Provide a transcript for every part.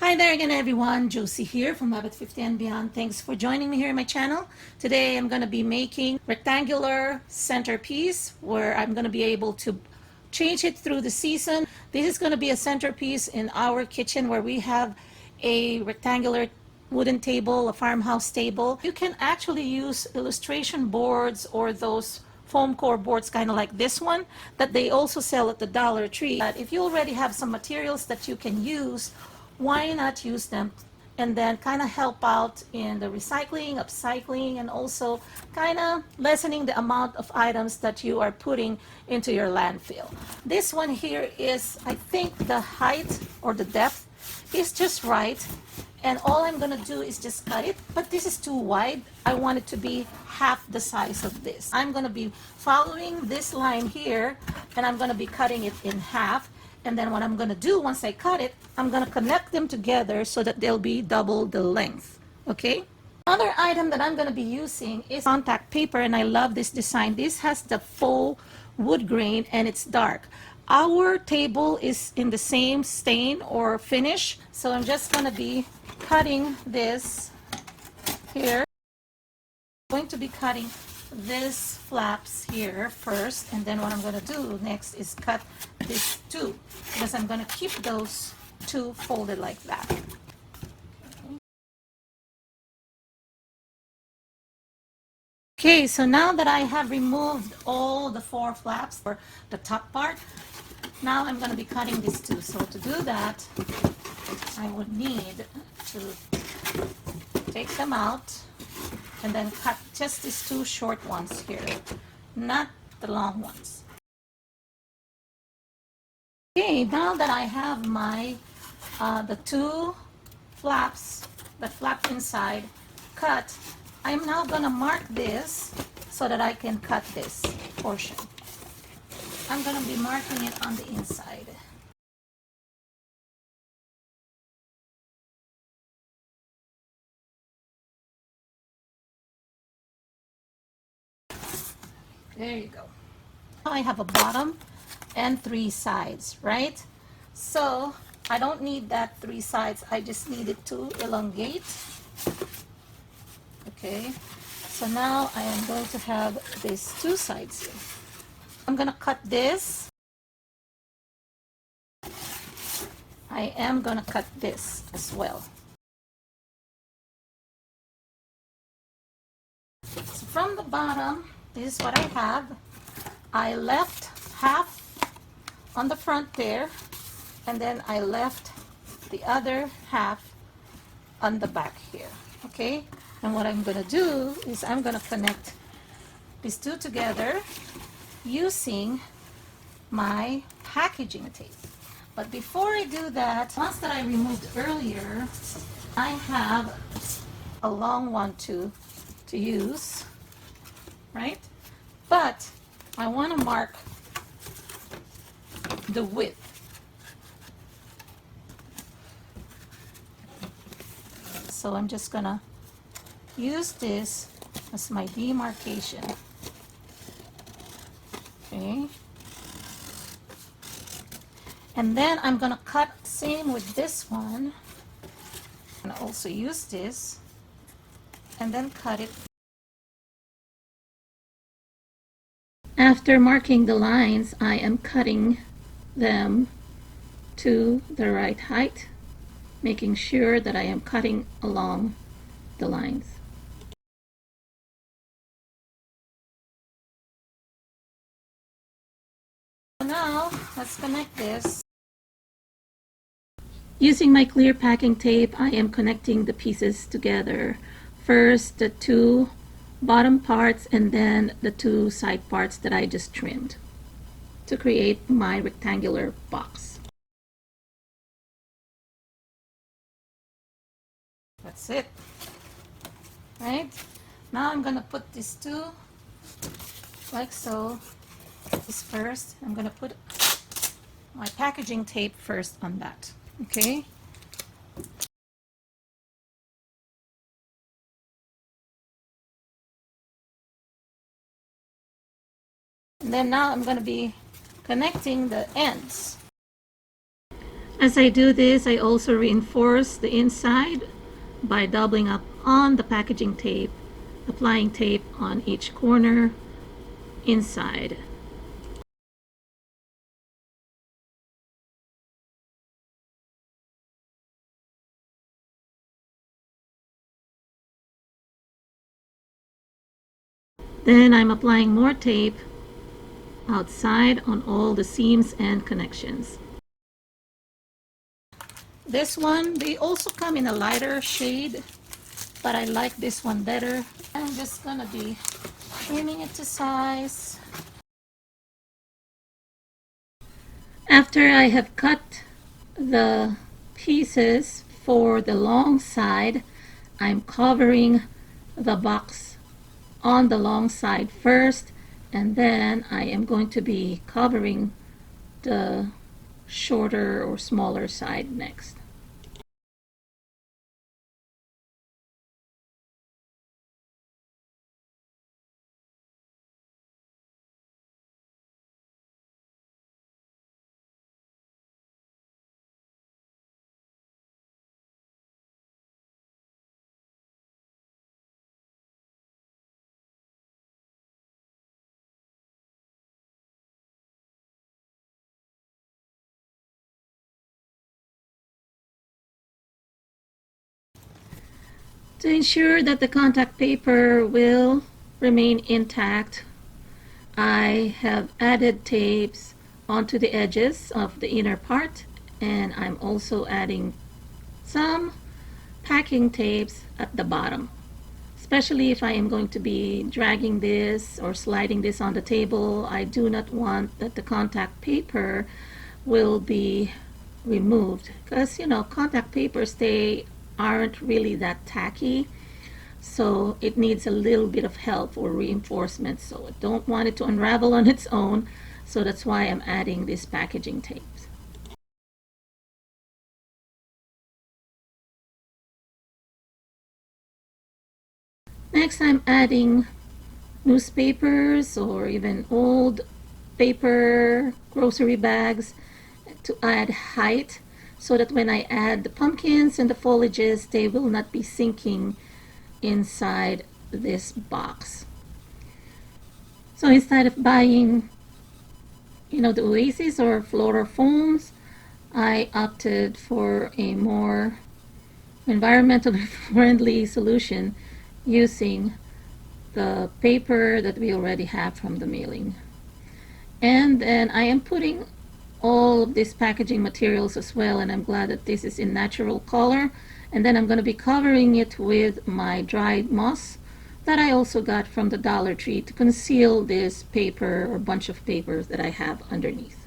Hi there again everyone, Josie here from Rabbit 50 and Beyond. Thanks for joining me here in my channel. Today I'm going to be making rectangular centerpiece where I'm going to be able to change it through the season. This is going to be a centerpiece in our kitchen where we have a rectangular wooden table, a farmhouse table. You can actually use illustration boards or those foam core boards kind of like this one that they also sell at the Dollar Tree. But if you already have some materials that you can use, why not use them and then kind of help out in the recycling, upcycling, and also kind of lessening the amount of items that you are putting into your landfill. This one here is, I think the height or the depth is just right, and all I'm gonna do is just cut it, but this is too wide. I want it to be half the size of this. I'm gonna be following this line here and I'm gonna be cutting it in half. And then what I'm going to do once I cut it, I'm going to connect them together so that they'll be double the length. Okay? Another item that I'm going to be using is contact paper, and I love this design. This has the faux wood grain and it's dark. Our table is in the same stain or finish, so I'm just going to be cutting this here. I'm going to be cutting this flaps here first, and then what I'm going to do next is cut this two, because I'm going to keep those two folded like that. Okay, so now that I have removed all the four flaps for the top part, now I'm going to be cutting these two. So to do that, I would need to take them out and then cut just these two short ones here, not the long ones. Okay, now that I have my the two flaps that flap inside cut, I'm now gonna mark this so that I can cut this portion. I'm gonna be marking it on the inside. There you go. Now I have a bottom and three sides, right? So I don't need that three sides. I just need it to elongate. Okay, so now I am going to have these two sides here. I'm gonna cut this. I am gonna cut this as well. So from the bottom, this is what I have. I left half on the front there, and then I left the other half on the back here. Okay, and what I'm gonna do is I'm gonna connect these two together using my packaging tape. But before I do that, ones that I removed earlier, I have a long one to use, right? But I want to mark the width. So I'm just gonna use this as my demarcation. Okay. And then I'm gonna cut same with this one. I'm gonna also use this and then cut it. After marking the lines, I am cutting them to the right height, making sure that I am cutting along the lines. So now let's connect this. Using my clear packing tape, I am connecting the pieces together. First the two bottom parts and then the two side parts that I just trimmed to create my rectangular box. That's it. Right? Now I'm gonna put these two like so. This first, I'm gonna put my packaging tape first on that. Okay? And then now I'm going to be connecting the ends. As I do this, I also reinforce the inside by doubling up on the packaging tape, applying tape on each corner inside. Then I'm applying more tape outside on all the seams and connections. This one, they also come in a lighter shade, but I like this one better. I'm just gonna be trimming it to size. After I have cut the pieces for the long side, I'm covering the box on the long side first, and then I am going to be covering the shorter or smaller side next. To ensure that the contact paper will remain intact, I have added tapes onto the edges of the inner part, and I'm also adding some packing tapes at the bottom, especially if I am going to be dragging this or sliding this on the table. I do not want that the contact paper will be removed, because contact papers, they aren't really that tacky, so it needs a little bit of help or reinforcement, so I don't want it to unravel on its own, so that's why I'm adding these packaging tapes. Next, I'm adding newspapers or even old paper grocery bags to add height, so that when I add the pumpkins and the foliages, they will not be sinking inside this box. So instead of buying the Oasis or floral foams, I opted for a more environmentally friendly solution using the paper that we already have from the mailing. And then I am putting all of these packaging materials as well, and I'm glad that this is in natural color. And then I'm going to be covering it with my dried moss that I also got from the Dollar Tree to conceal this paper or bunch of papers that I have underneath.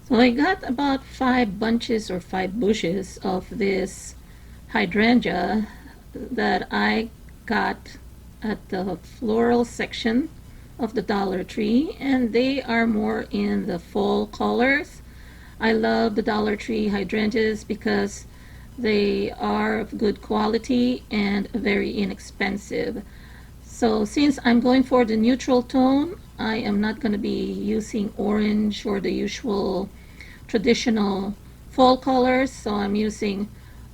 So I got about 5 bunches or 5 bushes of this hydrangea that I got at the floral section of the Dollar Tree, and they are more in the fall colors. I love the Dollar Tree hydrangeas because they are of good quality and very inexpensive. So since I'm going for the neutral tone, I am not going to be using orange or the usual traditional fall colors, so I'm using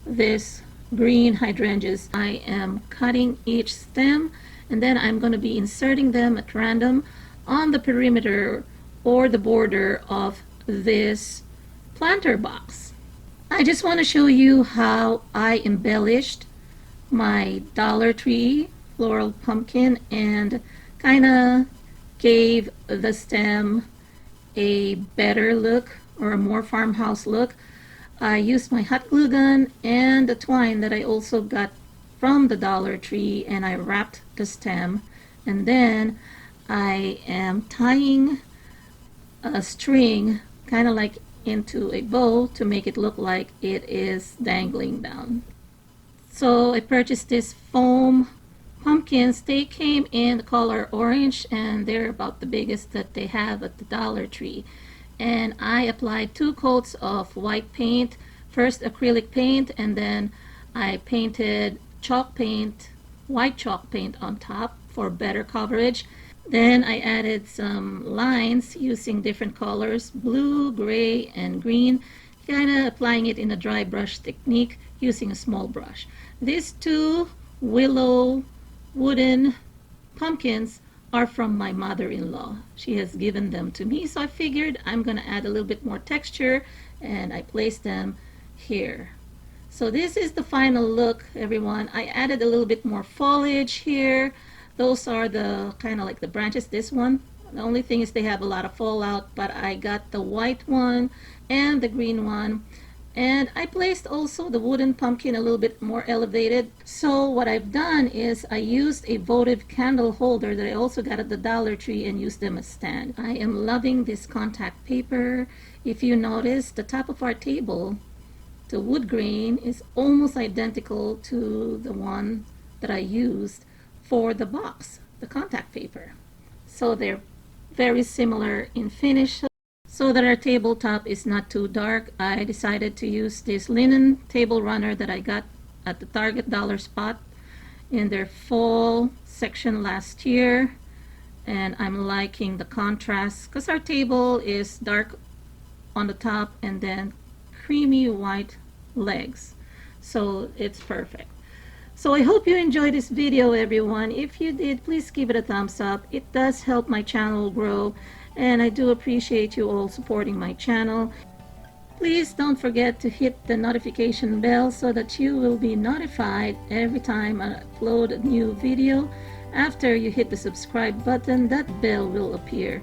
this green hydrangeas. I am cutting each stem, and then I'm going to be inserting them at random on the perimeter or the border of this planter box. I just want to show you how I embellished my Dollar Tree floral pumpkin and kind of gave the stem a better look or a more farmhouse look. I used my hot glue gun and the twine that I also got from the Dollar Tree, and I wrapped the stem, and then I am tying a string kind of like into a bow to make it look like it is dangling down. So I purchased this foam pumpkins. They came in the color orange, and they're about the biggest that they have at the Dollar Tree. And I applied 2 coats of white paint, first acrylic paint, and then I painted chalk paint, white chalk paint on top for better coverage. Then I added some lines using different colors, blue, gray, and green, kind of applying it in a dry brush technique using a small brush. These two willow wooden pumpkins are from my mother-in-law. She has given them to me, so I figured I'm gonna add a little bit more texture, and I placed them here. So this is the final look, everyone. I added a little bit more foliage here. Those are the kind of like the branches. This one, the only thing is they have a lot of fallout, but I got the white one and the green one. And I placed also the wooden pumpkin a little bit more elevated. So what I've done is I used a votive candle holder that I also got at the Dollar Tree and used them as stand. I am loving this contact paper. If you notice, the top of our table, the wood grain is almost identical to the one that I used for the box, the contact paper. So they're very similar in finish. So that our tabletop is not too dark, I decided to use this linen table runner that I got at the Target Dollar Spot in their fall section last year. And I'm liking the contrast because our table is dark on the top and then creamy white legs. So it's perfect. So I hope you enjoyed this video, everyone. If you did, please give it a thumbs up. It does help my channel grow, and I do appreciate you all supporting my channel. Please don't forget to hit the notification bell so that you will be notified every time I upload a new video. After you hit the subscribe button, that bell will appear.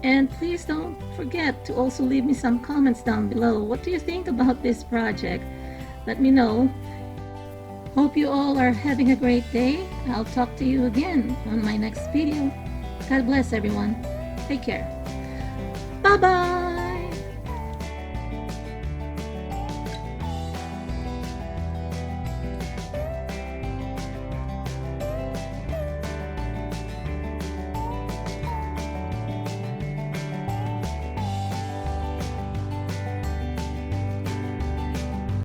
And please don't forget to also leave me some comments down below. What do you think about this project? Let me know. Hope you all are having a great day. I'll talk to you again on my next video. God bless everyone. Take care. Bye-bye.